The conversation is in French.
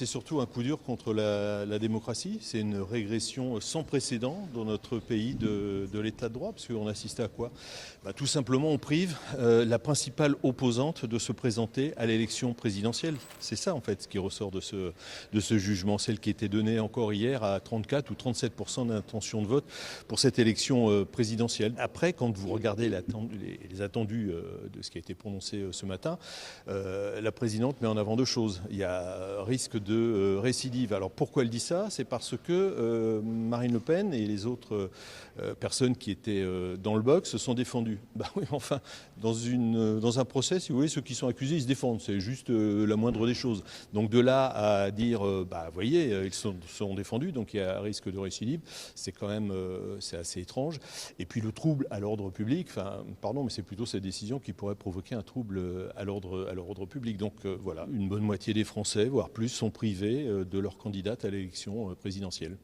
c'est surtout un coup dur contre la démocratie. C'est une régression sans précédent dans notre pays de l'état de droit, parce qu'on assiste à quoi? Tout simplement, on prive la principale opposante de se présenter à l'élection présidentielle. C'est ça, en fait, ce qui ressort de ce jugement. Celle qui était donnée encore hier à 34 ou 37% d'intention de vote pour cette élection présidentielle. Après, quand vous regardez les attendus de ce qui a été prononcé ce matin, la présidente met en avant deux choses. Il y a risque de récidive. Alors pourquoi elle dit ça? C'est parce que Marine Le Pen et les autres personnes qui étaient dans le box se sont défendues. Oui, enfin, dans un procès, si vous voulez, ceux qui sont accusés, ils se défendent. C'est juste la moindre des choses. Donc de là à dire, vous voyez, ils sont défendus, donc il y a un risque de récidive, c'est quand même c'est assez étrange. Et puis le trouble à l'ordre public, pardon, mais c'est plutôt cette décision qui pourrait provoquer un trouble à l'ordre public. Donc voilà, une bonne moitié des Français, voire plus, sont privés de leur candidate à l'élection présidentielle.